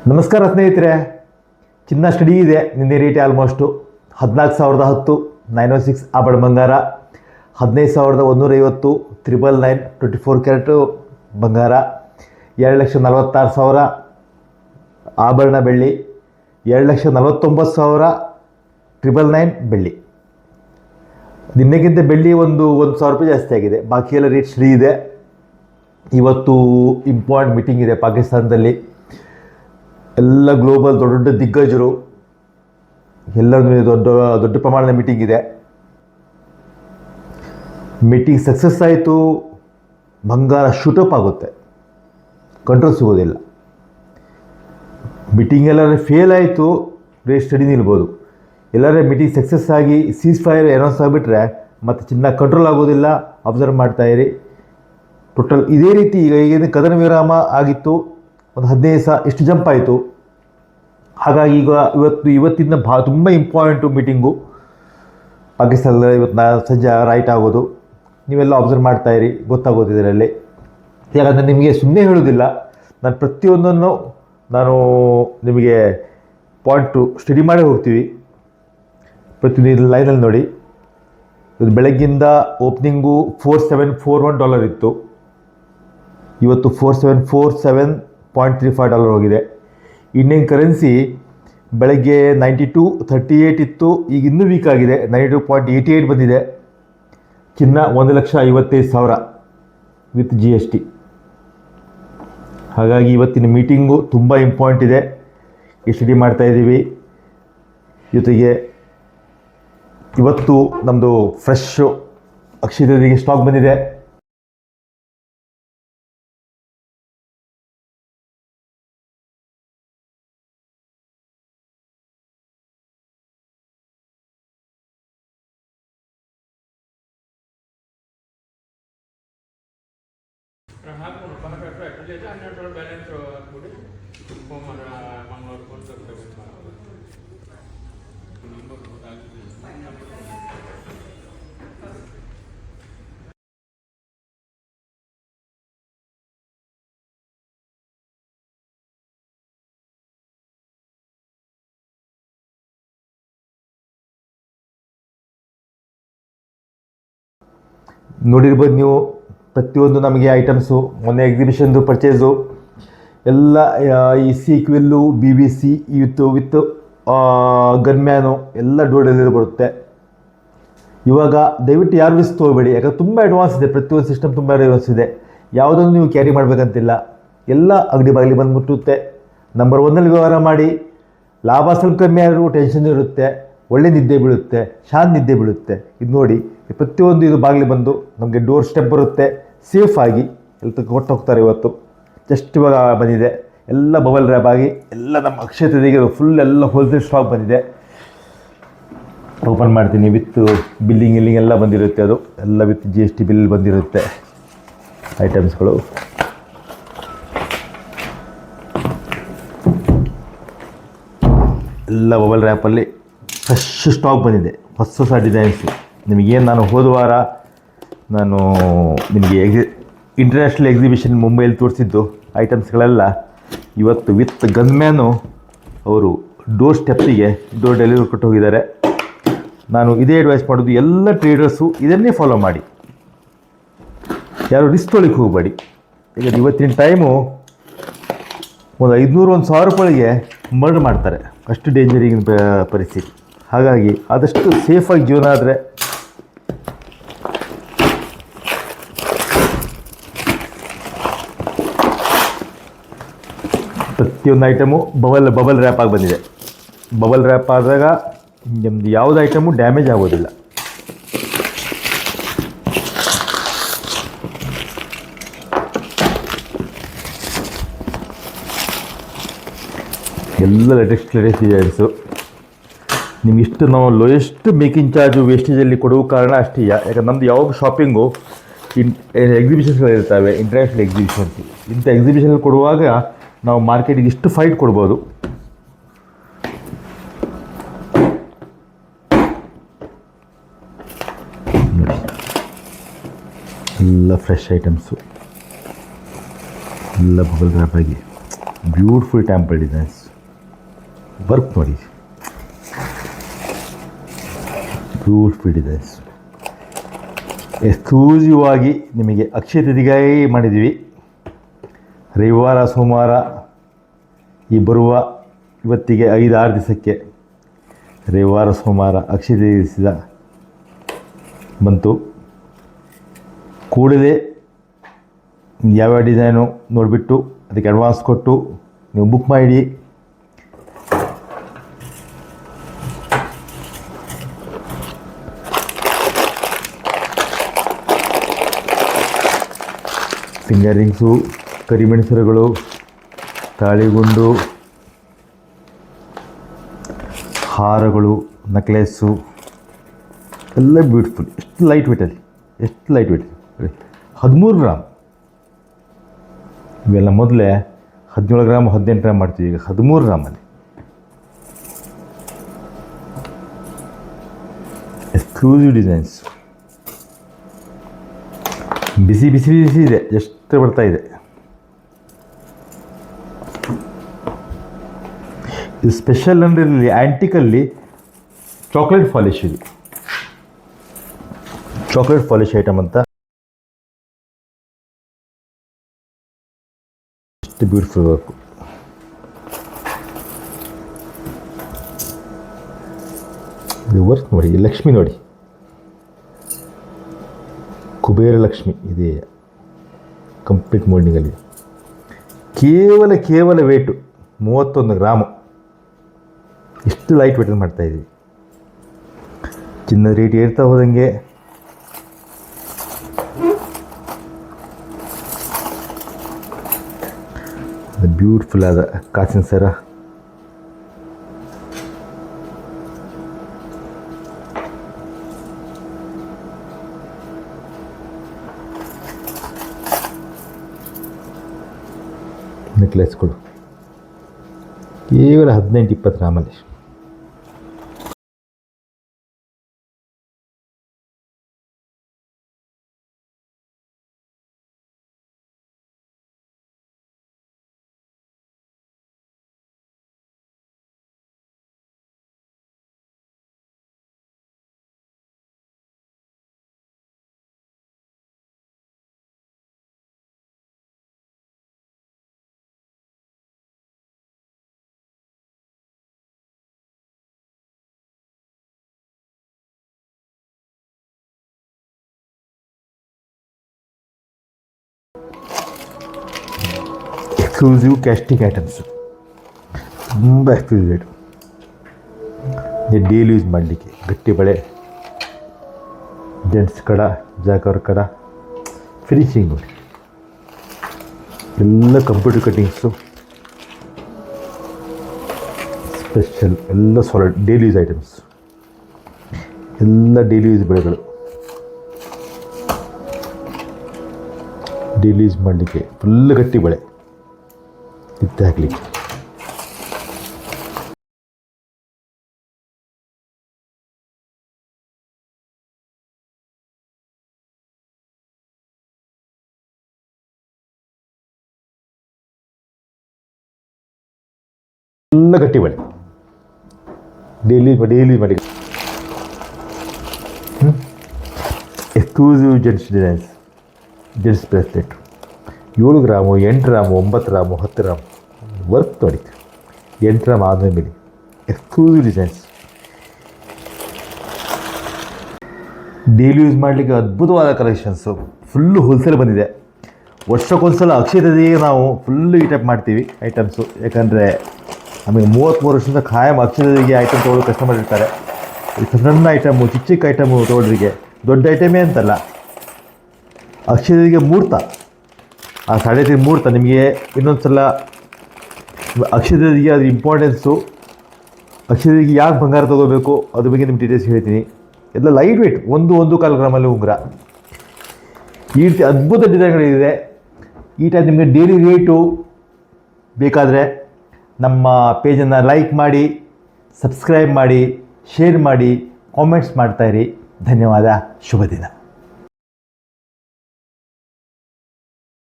ನಮಸ್ಕಾರ ಸ್ನೇಹಿತರೆ. ಚಿನ್ನ ಸ್ಟಡಿ ಇದೆ. ನಿನ್ನೆ ರೇಟ್ ಆಲ್ಮೋಸ್ಟು 14,010 906 ಆಭರಣ ಬಂಗಾರ, 15,150 999 24 ಕ್ಯಾರೆಟು ಬಂಗಾರ, 2,46,000 ಆಭರಣ ಬೆಳ್ಳಿ, 2,49,000 999 ಬೆಳ್ಳಿ. ನಿನ್ನೆಗಿಂತ ಬೆಳ್ಳಿ ಒಂದು 1,000 ರೂಪಾಯಿ ಜಾಸ್ತಿ ಆಗಿದೆ. ಬಾಕಿ ಎಲ್ಲ ರೇಟ್ ಸ್ಟಡಿ ಇದೆ. ಇವತ್ತು ಇಂಪಾರ್ಟೆಂಟ್ ಮೀಟಿಂಗ್ ಇದೆ ಪಾಕಿಸ್ತಾನದಲ್ಲಿ. ಎಲ್ಲ ಗ್ಲೋಬಲ್ ದೊಡ್ಡ ದೊಡ್ಡ ದಿಗ್ಗಜರು ಎಲ್ಲರ ದೊಡ್ಡ ಪ್ರಮಾಣದ ಮೀಟಿಂಗ್ ಇದೆ. ಮೀಟಿಂಗ್ ಸಕ್ಸಸ್ ಆಯಿತು, ಬಂಗಾರ ಶೂಟಪ್ ಆಗುತ್ತೆ, ಕಂಟ್ರೋಲ್ ಸಿಗೋದಿಲ್ಲ. ಮೀಟಿಂಗ್ ಎಲ್ಲರೂ ಫೇಲ್ ಆಯಿತು, ರೇಟ್ ಸ್ಟಡಿ ನಿಲ್ಬೋದು. ಎಲ್ಲರೇ ಮೀಟಿಂಗ್ ಸಕ್ಸಸ್ ಆಗಿ ಸೀಸ್ ಫೈರ್ ಅನೌನ್ಸ್ ಆಗಿಬಿಟ್ರೆ ಮತ್ತು ಚಿನ್ನ ಕಂಟ್ರೋಲ್ ಆಗೋದಿಲ್ಲ. ಅಬ್ಸರ್ವ್ ಮಾಡ್ತಾಯಿರಿ. ಟೋಟಲ್ ಇದೇ ರೀತಿ ಈಗ ಕದನ ವಿರಾಮ ಆಗಿತ್ತು, ಒಂದು 15 ಸಾವಿರ ಇಷ್ಟು ಜಂಪ್ ಆಯಿತು. ಹಾಗಾಗಿ ಈಗ ಇವತ್ತಿಂದ ತುಂಬ ಇಂಪಾರ್ಟೆಂಟು ಮೀಟಿಂಗು ಪಾಕಿಸ್ತಾನದಲ್ಲಿ. ಇವತ್ತು ಸಂಜೆ ರೈಟ್ ಆಗೋದು. ನೀವೆಲ್ಲ ಅಬ್ಸರ್ವ್ ಮಾಡ್ತಾಯಿರಿ, ಗೊತ್ತಾಗೋದು ಇದರಲ್ಲಿ. ಯಾಕಂದರೆ ನಿಮಗೆ ಸುಮ್ಮನೆ ಹೇಳೋದಿಲ್ಲ, ನಾನು ಪ್ರತಿಯೊಂದನ್ನು ನಾನು ನಿಮಗೆ ಪಾಯಿಂಟು ಸ್ಟಡಿ ಮಾಡೇ ಹೋಗ್ತೀವಿ. ಪ್ರತಿಯೊಂದು ಲೈನಲ್ಲಿ ನೋಡಿ. ಇದು ಬೆಳಗ್ಗಿಂದ ಓಪನಿಂಗು $4741 ಇತ್ತು. ಇವತ್ತು $4747.35 ಹೋಗಿದೆ. ಇಂಡಿಯನ್ ಕರೆನ್ಸಿ ಬೆಳಗ್ಗೆ 92.38 ಇತ್ತು, ಈಗ ಇನ್ನೂ ವೀಕ್ ಆಗಿದೆ, 92.88 ಬಂದಿದೆ. ಚಿನ್ನ 1,55,000 ವಿತ್ GST. ಹಾಗಾಗಿ ಇವತ್ತಿನ ಮೀಟಿಂಗು ತುಂಬ ಇಂಪಾರ್ಟೆಂಟ್ ಇದೆ. ಸ್ಟಡಿ ಮಾಡ್ತಾಯಿದ್ದೀವಿ. ಜೊತೆಗೆ ಇವತ್ತು ನಮ್ಮದು ಫ್ರೆಶ್ಶು ಅಕ್ಷಯ ತೃತೀಯಗೆ ಸ್ಟಾಕ್ ಬಂದಿದೆ. ನೋಡಿರ್ಬೋದು ನೀವು, ಪ್ರತಿಯೊಂದು ನಮಗೆ ಐಟಮ್ಸು, ಮೊನ್ನೆ ಎಕ್ಸಿಬಿಷನ್ದು ಪರ್ಚೇಸು ಎಲ್ಲ ಈ ಸೀಕ್ವೆಲ್ಲು, BBC ವಿತ್ ಗನ್ಮ್ಯಾನು ಎಲ್ಲ ಡೋರ್ ಡೆಲಿವರಿ ಬರುತ್ತೆ. ಇವಾಗ ದಯವಿಟ್ಟು ಯಾರು ರಿಸ್ಕ್ ತೊಗೋಬೇಡಿ, ಯಾಕಂದರೆ ತುಂಬ ಅಡ್ವಾನ್ಸ್ ಇದೆ. ಪ್ರತಿಯೊಂದು ಸಿಸ್ಟಮ್ ತುಂಬ ಅಡ್ವಾನ್ಸ್ ಇದೆ. ಯಾವುದನ್ನು ನೀವು ಕ್ಯಾರಿ ಮಾಡಬೇಕಂತಿಲ್ಲ. ಎಲ್ಲ ಅಂಗಡಿ ಬಾಗಿಲಿ ಬಂದು ಮುಟ್ಟುತ್ತೆ. ನಂಬರ್ 1ನಲ್ಲಿ ವ್ಯವಹಾರ ಮಾಡಿ. ಲಾಭ ಸ್ವಲ್ಪ ಕಮ್ಮಿ ಆದರೂ ಟೆನ್ಷನ್ ಇರುತ್ತೆ, ಒಳ್ಳೆ ನಿದ್ದೆ ಬೀಳುತ್ತೆ, ಶಾಂತ ನಿದ್ದೆ ಬೀಳುತ್ತೆ. ಇದು ನೋಡಿ, ಪ್ರತಿಯೊಂದು ಇದು ಬಾಗಿಲು ಬಂದು ನಮಗೆ ಡೋರ್ ಸ್ಟೆಪ್ ಬರುತ್ತೆ. ಸೇಫಾಗಿ ಎಲ್ಲ ಕೊಟ್ಟು ಹೋಗ್ತಾರೆ. ಇವತ್ತು ಜಸ್ಟ್ ಇವಾಗ ಬಂದಿದೆ. ಎಲ್ಲ ಬಬಲ್ ರ್ಯಾಪ್ ಆಗಿ ಎಲ್ಲ ನಮ್ಮ ಅಕ್ಷಯ ತೃತೀಯಗೆ ಫುಲ್ ಎಲ್ಲ ಹೋಲ್ಸೇಲ್ ಸ್ಟಾಕ್ ಬಂದಿದೆ. ಓಪನ್ ಮಾಡ್ತೀನಿ. ವಿತ್ ಬಿಲ್ಲಿಂಗ್ ಎಲ್ಲ ಬಂದಿರುತ್ತೆ. ಅದು ಎಲ್ಲ ವಿತ್ GST ಬಿಲ್ ಬಂದಿರುತ್ತೆ ಐಟಮ್ಸ್ಗಳು. ಎಲ್ಲ ಬಬಲ್ ರ್ಯಾಪಲ್ಲಿ ಫ್ರೆಶ್ ಸ್ಟಾಕ್ ಬಂದಿದೆ. ಹೊಸ ಡಿಸೈನ್ಸು. ನಿಮಗೇನು ನಾನು ಹೋದ ವಾರ ನಿಮಗೆ ಇಂಟರ್ನ್ಯಾಷನಲ್ ಎಕ್ಸಿಬಿಷನ್ ಮುಂಬೈಯಲ್ಲಿ ತೋರಿಸಿದ್ದು ಐಟಮ್ಸ್ಗಳೆಲ್ಲ ಇವತ್ತು ವಿತ್ ಗನ್ಮ್ಯಾನು ಅವರು ಡೋರ್ ಸ್ಟೆಪ್ಪಿಗೆ ಡೋರ್ ಡೆಲಿವರಿ ಕೊಟ್ಟು ಹೋಗಿದ್ದಾರೆ. ನಾನು ಇದೇ ಅಡ್ವೈಸ್ ಮಾಡೋದು, ಎಲ್ಲ ಟ್ರೇಡರ್ಸು ಇದನ್ನೇ ಫಾಲೋ ಮಾಡಿ. ಯಾರು ರಿಸ್ಕ್ ತೊಳಿಕ್ಕೆ ಹೋಗಬೇಡಿ. ಈಗ ಇವತ್ತಿನ ಟೈಮು ಒಂದು 500-1,000 ರೂಪಾಯಿಗೆ ಮರ್ಡರ್ ಮಾಡ್ತಾರೆ. ಅಷ್ಟು ಡೇಂಜರಿಂಗ್ ಪರಿಸ್ಥಿತಿ. ಹಾಗಾಗಿ ಆದಷ್ಟು ಸೇಫಾಗಿ ಜೀವನ ಆದರೆ ಪ್ರತಿಯೊಂದು ಐಟಮು ಬಬಲ್ ರ್ಯಾಪ್ ಆಗಿ ಬಂದಿದೆ. ಬಬಲ್ ರ್ಯಾಪ್ ಆದಾಗ ನಿಮ್ಮದು ಯಾವುದೇ ಐಟಮು ಡ್ಯಾಮೇಜ್ ಆಗೋದಿಲ್ಲ. ಎಲ್ಲ ಲೇಟೆಸ್ಟ್ ಡಿಸೈನ್ಸು. ನಿಮ್ಗೆ ಇಷ್ಟು ನಾವು ಲೋಯೆಸ್ಟ್ ಮೇಕಿಂಗ್ ಚಾರ್ಜು ವೇಸ್ಟೇಜಲ್ಲಿ ಕೊಡುವ ಕಾರಣ ಅಷ್ಟೇ. ಯಾಕಂದ್ರೆ ನಮ್ಮದು ಯಾವಾಗ ಶಾಪಿಂಗು ಎಕ್ಸಿಬಿಷನ್ಸ್ಗಳಿರ್ತವೆ, ಇಂಟರ್ನ್ಯಾಷನಲ್ ಎಕ್ಸಿಬಿಷನ್ಸ್. ಇಂಥ ಎಕ್ಸಿಬಿಷನ್ ಕೊಡುವಾಗ ನಾವು ಮಾರ್ಕೆಟಿಗೆ ಇಷ್ಟು ಫೈಟ್ ಕೊಡ್ಬೋದು. ಎಲ್ಲ ಫ್ರೆಶ್ ಐಟಮ್ಸು, ಎಲ್ಲ ಬಬಲ್ ರ್ಯಾಪ್ ಆಗಿ ಬ್ಯೂಟಿಫುಲ್ ಟೆಂಪಲ್ ಡಿಸೈನ್ಸ್. ವರ್ಕ್ ನೋಡಿ, ಬ್ಯೂಟಿಫುಲ್ ಡಿಸೈನ್ಸ್. ಎಕ್ಸ್ಕ್ಲೂಸಿವ್ ಆಗಿ ನಿಮಗೆ ಅಕ್ಷಯ ತೃತೀಯಗಾಗಿ ಮಾಡಿದ್ದೀವಿ. ರವಿವಾರ ಸೋಮವಾರ ಈ ಬರುವ ಇವತ್ತಿಗೆ 5-6 ದಿವಸಕ್ಕೆ ರವಿವಾರ ಸೋಮವಾರ ಅಕ್ಷಯ ತೃತೀಯ ಬಂತು. ಕೂಡಲೇ ಯಾವ್ಯಾವ ಡಿಸೈನು ನೋಡಿಬಿಟ್ಟು ಅದಕ್ಕೆ ಅಡ್ವಾನ್ಸ್ ಕೊಟ್ಟು ನೀವು ಬುಕ್ ಮಾಡಿ. ಫಿಂಗರ್ ರಿಂಗ್ಸು, ಕರಿಮೆಣಸರುಗಳು, ತಾಳಿಗುಂಡು, ಹಾರಗಳು, ನೆಕ್ಲೆಸ್ಸು ಎಲ್ಲ ಬ್ಯೂಟಿಫುಲ್. ಎಷ್ಟು ಲೈಟ್ ವೇಟಲ್ಲಿ, ಎಷ್ಟು ಲೈಟ್ ವೇಟ್. 13 ಗ್ರಾಮ್. ಇವೆಲ್ಲ ಮೊದಲೇ 17 ಗ್ರಾಮ್ 18 ಗ್ರಾಮ್ ಮಾಡ್ತೀವಿ, ಈಗ 13 ಗ್ರಾಮಲ್ಲಿ ಎಕ್ಸ್ಕ್ಲೂಸಿವ್ ಡಿಸೈನ್ಸ್. ಬಿಸಿ ಬಿಸಿ ಬಿಸಿ ಇದೆ, ಎಷ್ಟು ಬರ್ತಾ ಇದೆ. ಇದು ಸ್ಪೆಷಲ್ ಅಂದರೆ ಇಲ್ಲಿ ಆ್ಯಂಟಿಕಲ್ಲಿ ಚಾಕ್ಲೇಟ್ ಪಾಲಿಶ್. ಇದು ಚಾಕ್ಲೇಟ್ ಪಾಲಿಶ್ ಐಟಮ್ ಅಂತ. ಎಷ್ಟು ಬ್ಯೂಟಿಫುಲ್ ವರ್ಕು. ಇದು ವರ್ಕ್ ನೋಡಿ, ಲಕ್ಷ್ಮಿ ನೋಡಿ, ಕುಬೇರ ಲಕ್ಷ್ಮಿ ಇದೆ ಕಂಪ್ಲೀಟ್ ಮೋಲ್ಡಿಂಗಲ್ಲಿ. ಕೇವಲ ವೇಟು 31 ಗ್ರಾಮು. ಇಷ್ಟು ಲೈಟ್ ವೇಟ್ ಮಾಡ್ತಾಯಿದ್ದೀವಿ. ಚಿನ್ನದ ರೇಟ್ ಏರ್ತಾ ಹೋದಂಗೆ ಬ್ಯೂಟಿಫುಲ್ ಆದ ಕಾಸಿನ ಸರ, ನೆಕ್ಲೆಸ್ಗಳು ಕೇವಲ 18-20 ಗ್ರಾಮಲ್ಲಿ. ಎಕ್ಸ್ಕ್ಲೂಸಿವ್ ಕ್ಯಾಸ್ಟಿಕ್ ಐಟಮ್ಸು, ತುಂಬ ಎಕ್ಸ್ಕ್ಲೂಸಿವ್ ಐಟಮ್. ಡೈಲಿ ಯೂಸ್ ಮಾಡಲಿಕ್ಕೆ ಗಟ್ಟಿ ಬಳೆ, ಜೆಂಟ್ಸ್ ಕಡ, ಜಾಕರ್ ಕಡ, ಫಿನಿಶಿಂಗ್ ನೋಡಿ, ಎಲ್ಲ ಕಂಪ್ಯೂಟರ್ ಕಟ್ಟಿಂಗ್ಸು ಸ್ಪೆಷಲ್, ಎಲ್ಲ ಸಾಲಿಡ್ ಡೈಲಿ ಯೂಸ್ ಐಟಮ್ಸ್, ಎಲ್ಲ ಡೈಲಿ ಯೂಸ್ ಬಳೆಗಳು. ಡೈಲಿ ಯೂಸ್ ಮಾಡಲಿಕ್ಕೆ ಫುಲ್ ಗಟ್ಟಿ ಬಳೆ ಕಿತ್ತೆ ಹಾಕಲಿಕ್ಕೆ. ಎಲ್ಲ ಗಟ್ಟಿ ಬಳೆ ಡೈಲಿ ಮಾಡಿ. Exclusive gents designs, gents bracelet 7 gram 8 gram 9 gram 10 gram work ನೋಡಿ. 8 ಗ್ರಾಮ್ ಆದಮೇಲೆ ಎಕ್ಸ್ಕ್ಲೂಸಿವ್ ಡಿಸೈನ್ಸ್. ಡೈಲಿ ಯೂಸ್ ಮಾಡಲಿಕ್ಕೆ ಅದ್ಭುತವಾದ ಕಲೆಕ್ಷನ್ಸು, ಫುಲ್ಲು ಹೋಲ್ಸೇಲ್ ಬಂದಿದೆ. ವರ್ಷಕ್ಕೊಂದ್ಸಲ ಅಕ್ಷಯ ತೃತೀಯೆಗೆ ನಾವು ಫುಲ್ಲು ಈ ಟೈಪ್ ಮಾಡ್ತೀವಿ ಐಟಮ್ಸು. ಯಾಕಂದರೆ ನಮಗೆ 33 ವರ್ಷದಿಂದ ಖಾಯಂ ಅಕ್ಷಯ ತೃತೀಯೆಗೆ ಐಟಮ್ ತೊಗೊಳ್ಳೋ ಕಸ್ಟಮರ್ ಇರ್ತಾರೆ. ಸಣ್ಣ ಐಟಮು, ಚಿಕ್ಕ ಐಟಮು ತೊಗೊಳ್ಳೋರಿಗೆ ದೊಡ್ಡ ಐಟಮೇ ಅಂತಲ್ಲ. ಅಕ್ಷಯ ತೃತೀಯೆಗೆ ಮುಹೂರ್ತ, ಆ 3.5 ಮುಹೂರ್ತ. ನಿಮಗೆ ಇನ್ನೊಂದು ಸಲ ಅಕ್ಷಯ ತೃತೀಯೆಗೆ ಅದ್ರ ಇಂಪಾರ್ಟೆನ್ಸು, ಅಕ್ಷಯ ತೃತೀಯೆಗೆ ಯಾಕೆ ಬಂಗಾರ ತೊಗೋಬೇಕು ಅದ್ರ ಬಗ್ಗೆ ನಿಮ್ಗೆ ಡೀಟೇಲ್ಸ್ ಹೇಳ್ತೀನಿ. ಎಲ್ಲ ಲೈಟ್ ವೇಟ್, 1-1.25 ಗ್ರಾಮಲ್ಲಿ ಉಂಗುರ. ಈ ರೀತಿ ಅದ್ಭುತ ಡಿಸೈನ್ಗಳಿದೆ. ಈ ಟೈಪ್ ನಿಮಗೆ ಡೈಲಿ ರೇಟು ಬೇಕಾದರೆ ನಮ್ಮ ಪೇಜನ್ನು ಲೈಕ್ ಮಾಡಿ, ಸಬ್ಸ್ಕ್ರೈಬ್ ಮಾಡಿ, ಶೇರ್ ಮಾಡಿ, ಕಾಮೆಂಟ್ಸ್ ಮಾಡ್ತಾಯಿರಿ. ಧನ್ಯವಾದ. ಶುಭ ದಿನ.